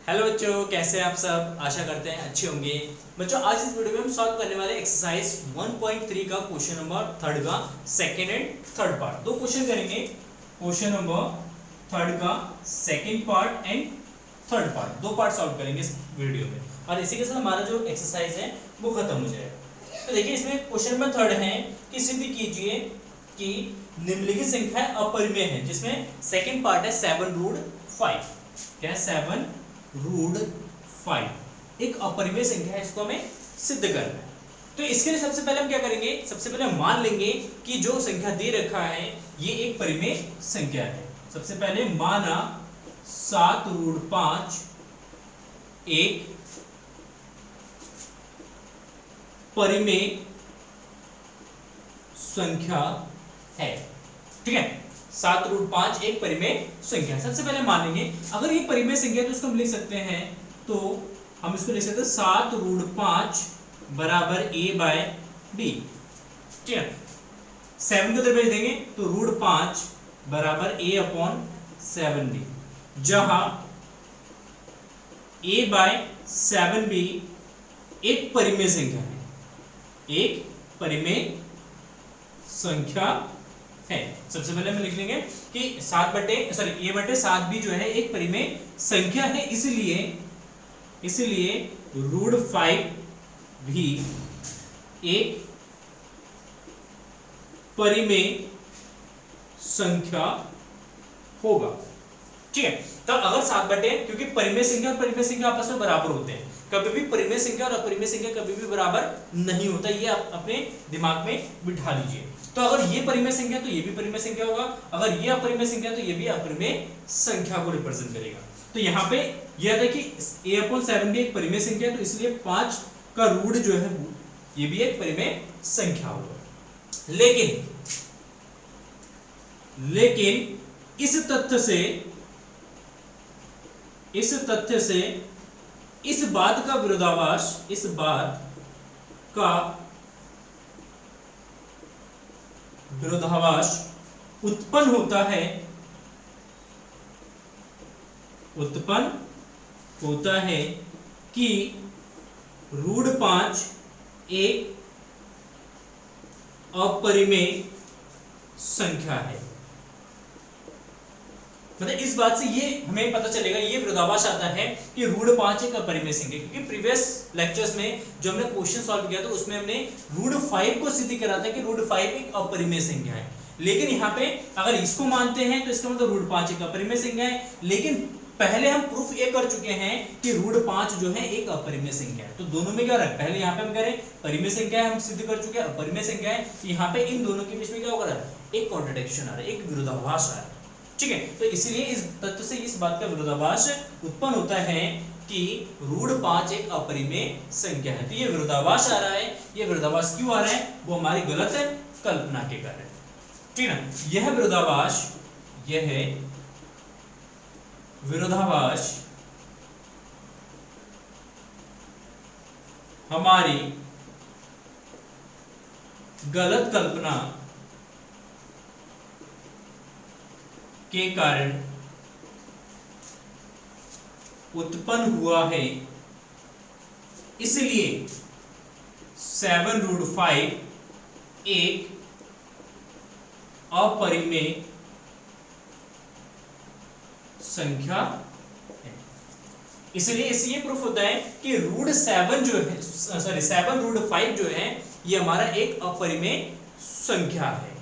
Hello बच्चों, कैसे हैं आप सब। आशा करते हैं अच्छे होंगे। बच्चों आज इस वीडियो में हम सॉल्व करने वाले एक्सरसाइज 1.3 का क्वेश्चन नंबर 3 का सेकंड एंड थर्ड पार्ट। दो क्वेश्चन करेंगे, क्वेश्चन नंबर 3 का second part and third part. दो पार्ट सॉल्व करेंगे इस वीडियो में और इसी के साथ हमारा जो एक्सरसाइज है वो खत्म हो जाएगा। तो देखिए इसमें क्वेश्चन नंबर 3 है कि सिद्ध कीजिए कि निम्नलिखित संख्या अपरिमेय है, जिसमें सेकंड पार्ट है 7√5। क्या है? 7√5 एक अपरिमेय संख्या है, इसको हमें सिद्ध करना है। तो इसके लिए सबसे पहले हम क्या करेंगे, सबसे पहले मान लेंगे कि जो संख्या दे रखा है ये एक परिमेय संख्या है। सबसे पहले माना 7√5 एक परिमेय संख्या है। ठीक है, 7√5 एक परिमेय संख्या। सबसे पहले मान लेंगे अगर ये परिमेय संख्या तो इसको हम लिख सकते हैं, तो हम इसको लिख सकते हैं 7√5 बराबर a/b। ठीक है, 7 को दरमियान देंगे तो √5 बराबर a/7b, जहां a/7b एक परिमेय संख्या है, एक परिमेय संख्या है। सबसे पहले हम लिख लेंगे कि a/7b जो है एक परिमेय संख्या है, इसलिए √5 भी एक परिमेय संख्या होगा। ठीक है, तो अगर 7/, क्योंकि परिमेय संख्या और परिमेय संख्या आपस में बराबर होते हैं, कभी भी परिमेय संख्या और अपरिमेय संख्या कभी भी बराबर नहीं होता, ये आप अपने दिमाग में बिठा लीजिए। तो अगर ये परिमेय संख्या तो ये भी परिमेय संख्या होगा, अगर ये अपरिमेय संख्या तो ये भी अपरिमेय संख्या को रिप्रेजेंट करेगा। तो यहाँ पे यह है कि a/7 भी एक परिमेय संख्या है, तो इसलिए 5 का रूट जो है ये भी एक परिमेय संख्या होगा। लेकिन इस तथ्य से इस बात का विरोधाभास उत्पन्न होता है कि √5 एक अपरिमेय संख्या है। मतलब इस बात से ये हमें पता चलेगा, ये विरोधाभास आता है कि √5 एक अपरिमेय संख्या, क्योंकि प्रीवियस लेक्चर्स में जो हमने क्वेश्चन सॉल्व किया था उसमें हमने √5 को सिद्ध करा था कि √5 एक अपरिमेय संख्या है। लेकिन यहाँ पे अगर इसको मानते हैं तो इसका मतलब √5 एक अपरिमेय संख्या है, लेकिन पहले हम प्रूफ ये कर चुके हैं कि √5 जो है एक अपरिमेय संख्या है। तो दोनों में क्या रहा है, पहले यहाँ पे हम करें परिमेय संख्या है, हम सिद्ध कर चुके हैं, अपरिमेय संख्या है। यहाँ पे इन दोनों के बीच में क्या हो रहा है, एक कॉन्ट्रडिक्शन आ रहा है, एक विरोधाभास आ रहा है। ठीक है, तो इसलिए इस तथ्य से इस बात का विरोधाभास उत्पन्न होता है कि √5 एक अपरिमेय संख्या है। तो ये विरोधाभास आ रहा है, ये विरोधाभास क्यों आ रहा है, वो हमारी गलत कल्पना के कारण। ठीक है, यह विरोधाभास हमारी गलत कल्पना के कारण उत्पन्न हुआ है, इसलिए 7√5 एक अपरिमेय संख्या है। इसलिए इससे ये प्रूफ होता है कि √7 जो है, 7√5 जो है ये हमारा एक अपरिमेय संख्या है।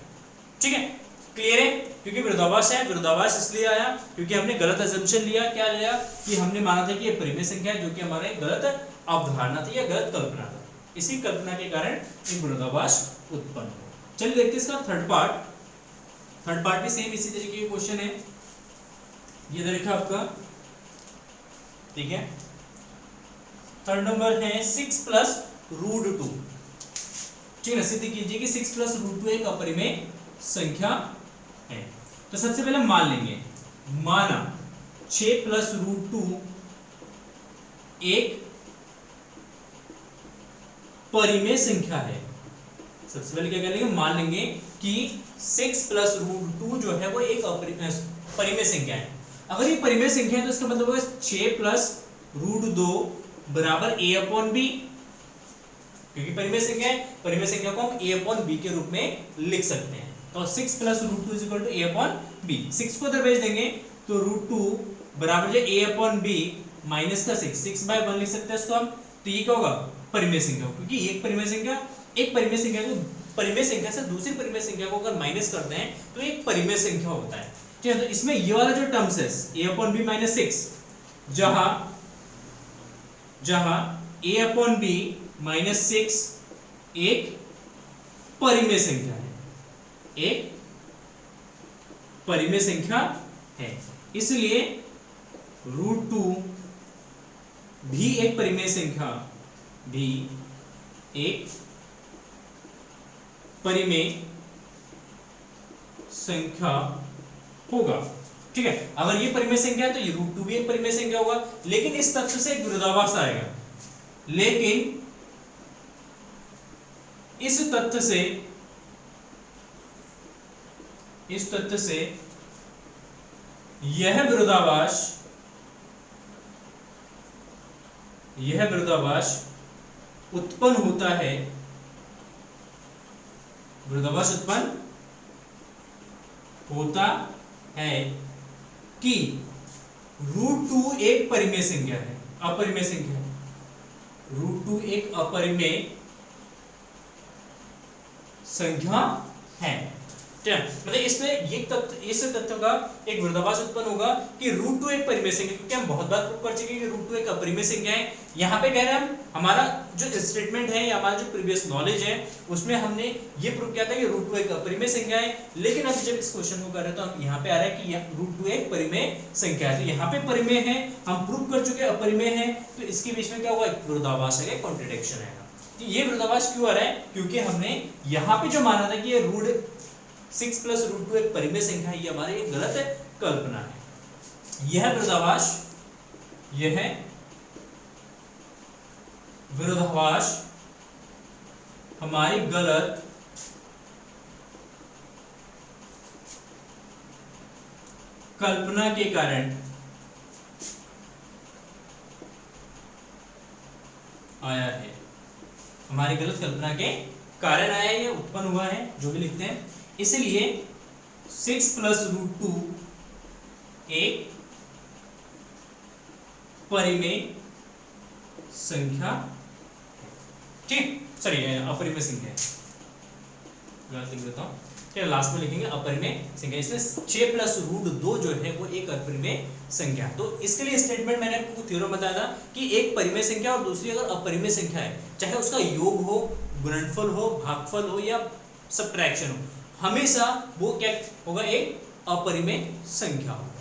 ठीक है, क्लियर है, क्योंकि विरोधाभास है। विरोधाभास इसलिए आया क्योंकि हमने गलत अजम्पशन लिया। क्या लिया कि हमने माना था कि ये परिमेय संख्या है, जो कि हमारे गलत अवधारणा थी या गलत कल्पना था। इसी कल्पना के कारण एक विरोधाभास उत्पन्न हुआ। चलिए देखते हैं इसका थर्ड पार्ट भी सेम इसी तरीके के क्वेश्चन है। ये देखा आपका, ठीक है, थर्ड नंबर है 6 + √2। ठीक है, सिद्ध कीजिए कि 6 + √2 एक अपरिमेय संख्या है। तो सबसे पहले मान लेंगे, माना 6 + √2 एक परिमेय संख्या है। सबसे पहले क्या करेंगे, मान लेंगे कि 6 + √2 जो है वो एक परिमेय संख्या है। अगर ये परिमेय संख्या है तो इसका मतलब होगा 6 + √2 बराबर a अपॉन बी, क्योंकि परिमेय संख्या है, परिमेय संख्या को हम a अपॉन बी के रूप में लिख सकते हैं। तो 6 plus √2 is equal to a upon B. 6 को उधर भेज देंगे तो √2 बराबर जो a अपॉन बी माइनस का 6/1 लिख सकते हैं इसको हम। तो ये क्या होगा, परिमेय संख्या, क्योंकि एक परिमेय संख्या को परिमेय संख्या से दूसरी परिमेय संख्या को अगर माइनस करते हैं तो एक परिमेय संख्या होता है। ठीक है, तो इसमें ये वाला जो टर्म्स है a अपॉन बी माइनस 6, जहां a अपॉन बी माइनस 6 एक परिमेय संख्या है, एक परिमेय संख्या है, इसलिए √2 भी एक परिमेय संख्या, भी एक परिमेय संख्या होगा। ठीक है, अगर ये परिमेय संख्या है तो ये √2 भी एक परिमेय संख्या होगा। लेकिन इस तथ्य से एक विरोधाभास आएगा, लेकिन इस तथ्य से यह विरोधाभास उत्पन्न होता है, विरोधाभास उत्पन्न होता है कि √2 एक परिमेय संख्या है, अपरिमेय संख्या है, √2 एक अपरिमेय संख्या है। मतलब इसमें इस तथ्य का एक विरोधाभास उत्पन्न होगा कि √2 एक परिमेय संख्या, क्योंकि हम बहुत बार प्रूव कर चुके हैं कि √2 एक अपरिमेय संख्या है। यहाँ पे कह रहे हैं हम, हमारा जो स्टेटमेंट है या हमारा जो प्रीवियस नॉलेज है उसमें हमने ये प्रूव किया था कि √2 एक अपरिमेय संख्या है। लेकिन अब जब इस क्वेश्चन को कर रहे हैं तो हम यहाँ पे आ रहा है कि √2 एक परिमेय संख्या है। तो यहाँ पे परिमेय है, हम प्रूव कर चुके अपरिमेय है, तो इसके बीच में क्या हुआ, एक विरोधाभास है, कॉन्ट्रडिक्शन है। ये विरोधाभास क्यों आ रहा है, क्योंकि हमने यहाँ पे जो माना था कि ये √6 प्लस √2 एक परिमेय संख्या है, ये हमारी एक गलत कल्पना है। यह विरोधाभास हमारी गलत कल्पना के कारण आया है, हमारी गलत कल्पना के कारण आया है, उत्पन्न हुआ है, जो भी लिखते हैं। इसलिए 6 प्लस √2 एक परिमेय संख्या, ठीक, सॉरी अपरिमेय संख्या है, गलत लिख देता हूं। लास्ट में लिखेंगे अपरिमेय संख्या। इसमें 6 प्लस √2 जो है वो एक अपरिमेय संख्या। तो इसके लिए स्टेटमेंट मैंने आपको थ्योरम बताया था कि एक परिमेय संख्या और दूसरी अगर अपरिमेय संख्या है, चाहे उसका योग हो, गुणनफल हो, भागफल हो या सब्ट्रैक्शन हो, हमेशा वो क्या होगा, एक अपरिमेय संख्या होगा।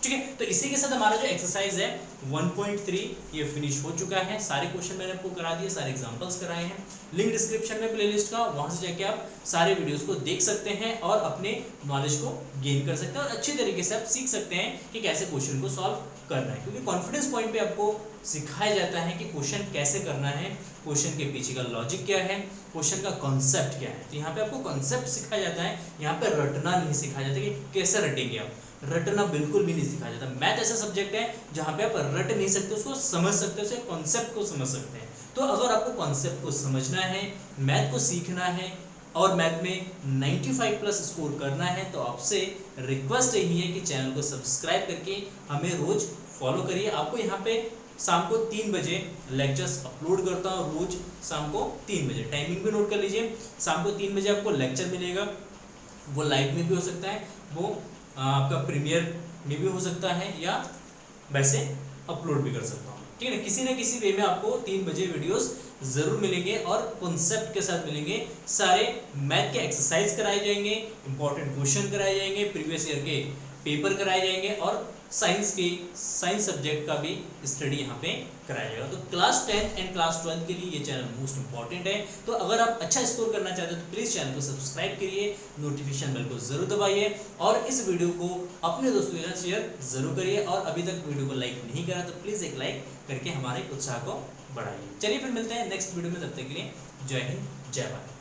ठीक है, तो इसी के साथ हमारा जो एक्सरसाइज है 1.3 ये फिनिश हो चुका है। सारे क्वेश्चन मैंने आपको करा दिए, सारे एग्जांपल्स कराए हैं। लिंक डिस्क्रिप्शन में प्लेलिस्ट का, वहां से जाके आप सारे वीडियोस को देख सकते हैं और अपने नॉलेज को गेन कर सकते हैं और अच्छे तरीके से आप सीख सकते हैं कि कैसे क्वेश्चन को सॉल्व करना है। क्योंकि कॉन्फिडेंस पॉइंट पे आपको सिखाया जाता है कि क्वेश्चन कैसे करना है, क्वेश्चन के पीछे का लॉजिक क्या है, क्वेश्चन का कॉन्सेप्ट क्या है। तो यहाँ पे आपको कॉन्सेप्ट सिखाया जाता है, यहाँ पे रटना नहीं सिखाया जाता कि कैसे रटेंगे आप, रटना बिल्कुल भी नहीं सिखाया जाता। मैथ ऐसा सब्जेक्ट है जहाँ पे आप रट नहीं सकते, उसको समझ सकते हो, उसके कॉन्सेप्ट को समझ सकते हैं। तो अगर आपको कॉन्सेप्ट को समझना है, मैथ को सीखना है और मैथ में 95 प्लस स्कोर करना है, तो आपसे रिक्वेस्ट यही है कि चैनल को सब्सक्राइब करके हमें रोज फॉलो करिए। आपको यहाँ पे शाम को 3 बजे लेक्चर्स अपलोड करता हूँ, रोज शाम को 3 बजे। टाइमिंग भी नोट कर लीजिए, शाम को 3 बजे आपको लेक्चर मिलेगा। वो लाइव में भी हो सकता है, वो आपका प्रीमियर में भी हो सकता है, या वैसे अपलोड भी कर सकता हूँ। ठीक है, किसी न किसी वे में आपको 3 बजे वीडियोस जरूर मिलेंगे और कॉन्सेप्ट के साथ मिलेंगे। सारे मैथ के एक्सरसाइज कराए जाएंगे, इंपॉर्टेंट क्वेश्चन कराए जाएंगे, प्रीवियस ईयर के पेपर कराए जाएंगे और साइंस सब्जेक्ट का भी स्टडी यहाँ पे कराया जाएगा। तो class 10th and class 12th के लिए ये चैनल मोस्ट इंपॉर्टेंट है। तो अगर आप अच्छा स्कोर करना चाहते हो तो प्लीज़ चैनल को सब्सक्राइब करिए, नोटिफिकेशन बेल को जरूर दबाइए और इस वीडियो को अपने दोस्तों के साथ शेयर जरूर करिए। और अभी तक वीडियो को लाइक नहीं करा तो प्लीज़ एक लाइक करके हमारे उत्साह को बढ़ाइए। चलिए फिर मिलते हैं नेक्स्ट वीडियो में, तब तक के लिए जय हिंद, जय भारत।